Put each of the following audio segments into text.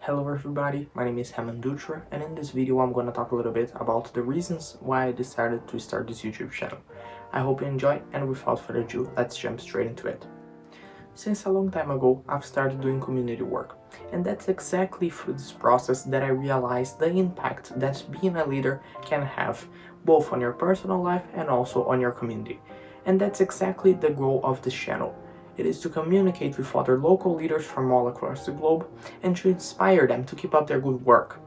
Hello everybody, my name is Haman Dutra, and in this video I'm going to talk a little bit about the reasons why I decided to start this YouTube channel. I hope you enjoy, and without further ado, let's jump straight into it. Since a long time ago, I've started doing community work, and that's exactly through this process that I realized the impact that being a leader can have, both on your personal life and also on your community. And that's exactly the goal of this channel. It is to communicate with other local leaders from all across the globe and to inspire them to keep up their good work.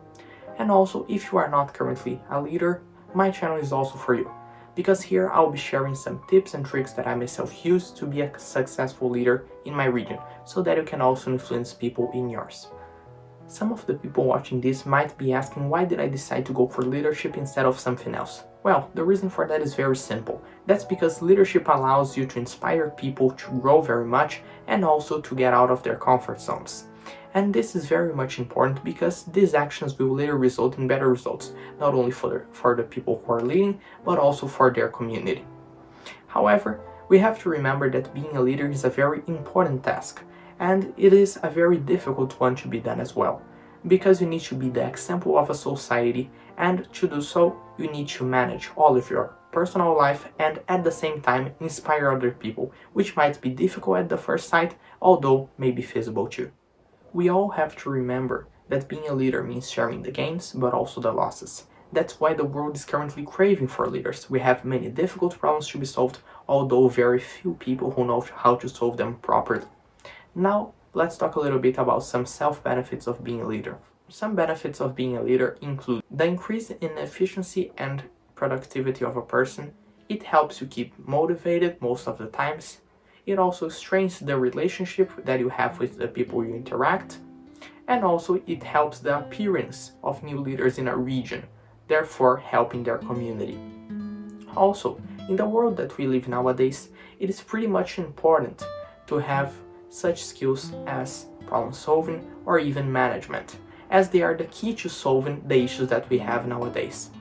And also, if you are not currently a leader, my channel is also for you, because here I'll be sharing some tips and tricks that I myself use to be a successful leader in my region, so that you can also influence people in yours. Some of the people watching this might be asking, why did I decide to go for leadership instead of something else? Well, the reason for that is very simple. That's because leadership allows you to inspire people to grow very much and also to get out of their comfort zones. And this is very much important because these actions will later result in better results, not only for the people who are leading, but also for their community. However, we have to remember that being a leader is a very important task, and it is a very difficult one to be done as well, because you need to be the example of a society, and to do so, you need to manage all of your personal life and at the same time inspire other people, which might be difficult at the first sight, although may be feasible too. We all have to remember that being a leader means sharing the gains, but also the losses. That's why the world is currently craving for leaders. We have many difficult problems to be solved, although very few people who know how to solve them properly. Now, let's talk a little bit about some self-benefits of being a leader. Some benefits of being a leader include the increase in efficiency and productivity of a person. It helps you keep motivated most of the times. It also strengthens the relationship that you have with the people you interact. And also it helps the appearance of new leaders in a region, therefore helping their community. Also, in the world that we live nowadays, it is pretty much important to have such skills as problem solving or even management, as they are the key to solving the issues that we have nowadays.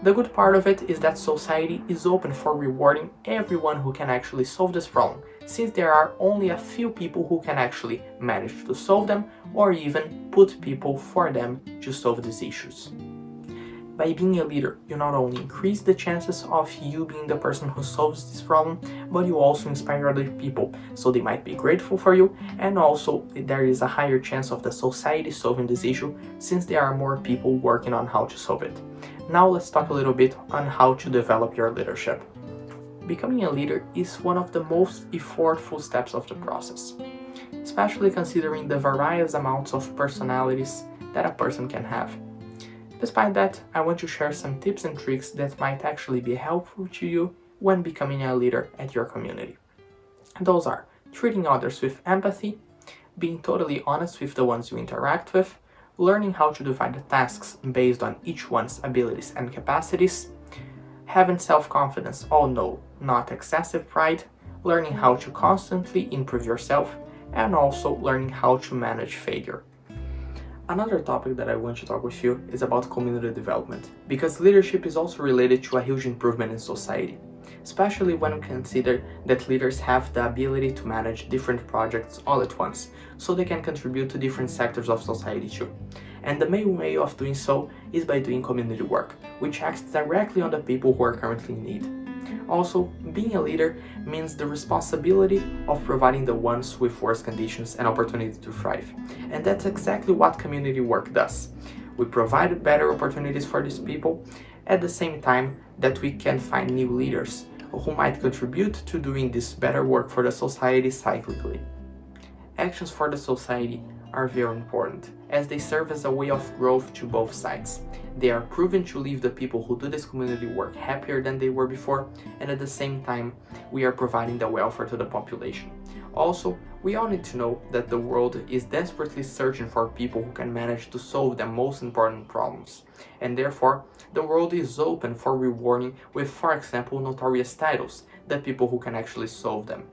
The good part of it is that society is open for rewarding everyone who can actually solve this problem, since there are only a few people who can actually manage to solve them or even put people for them to solve these issues. By being a leader, you not only increase the chances of you being the person who solves this problem, but you also inspire other people, so they might be grateful for you, and also there is a higher chance of the society solving this issue, since there are more people working on how to solve it. Now let's talk a little bit on how to develop your leadership. Becoming a leader is one of the most effortful steps of the process, especially considering the various amounts of personalities that a person can have. Despite that, I want to share some tips and tricks that might actually be helpful to you when becoming a leader at your community. Those are treating others with empathy, being totally honest with the ones you interact with, learning how to divide the tasks based on each one's abilities and capacities, having self-confidence, although not excessive pride, learning how to constantly improve yourself, and also learning how to manage failure. Another topic that I want to talk with you is about community development, because leadership is also related to a huge improvement in society, especially when we consider that leaders have the ability to manage different projects all at once, so they can contribute to different sectors of society too. And the main way of doing so is by doing community work, which acts directly on the people who are currently in need. Also, being a leader means the responsibility of providing the ones with worse conditions an opportunity to thrive. And that's exactly what community work does. We provide better opportunities for these people at the same time that we can find new leaders who might contribute to doing this better work for the society cyclically. Actions for the society are very important, as they serve as a way of growth to both sides. They are proven to leave the people who do this community work happier than they were before, and at the same time, we are providing the welfare to the population. Also, we all need to know that the world is desperately searching for people who can manage to solve the most important problems, and therefore, the world is open for rewarding with, for example, notorious titles, the people who can actually solve them.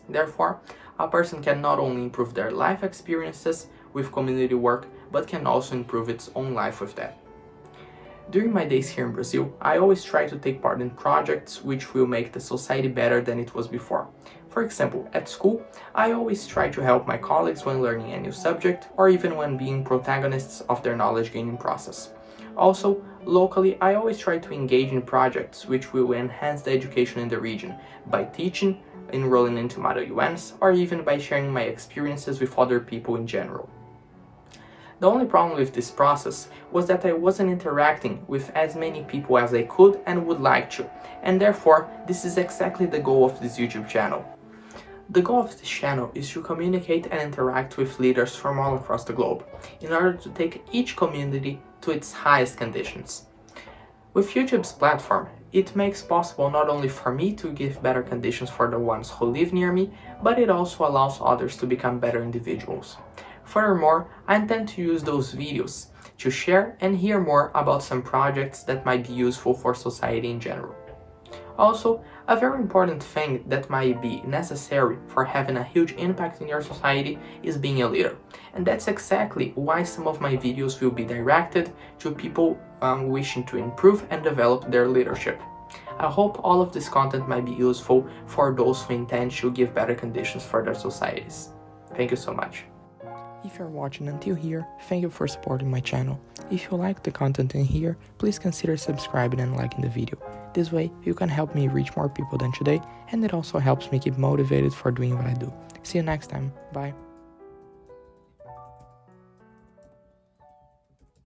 Therefore, a person can not only improve their life experiences with community work, but can also improve its own life with that. During my days here in Brazil, I always try to take part in projects which will make the society better than it was before. For example, at school, I always try to help my colleagues when learning a new subject or even when being protagonists of their knowledge gaining process. Also, locally, I always try to engage in projects which will enhance the education in the region by teaching, enrolling into tomato UNs, or even by sharing my experiences with other people in general. The only problem with this process was that I wasn't interacting with as many people as I could and would like to, and therefore this is exactly the goal of this YouTube channel. The goal of this channel is to communicate and interact with leaders from all across the globe, in order to take each community to its highest conditions. With YouTube's platform, it makes possible not only for me to give better conditions for the ones who live near me, but it also allows others to become better individuals. Furthermore, I intend to use those videos to share and hear more about some projects that might be useful for society in general. Also, a very important thing that might be necessary for having a huge impact in your society is being a leader. And that's exactly why some of my videos will be directed to people wishing to improve and develop their leadership. I hope all of this content might be useful for those who intend to give better conditions for their societies. Thank you so much. If you're watching until here, thank you for supporting my channel. If you like the content in here, please consider subscribing and liking the video. This way, you can help me reach more people than today, and it also helps me keep motivated for doing what I do. See you next time. Bye.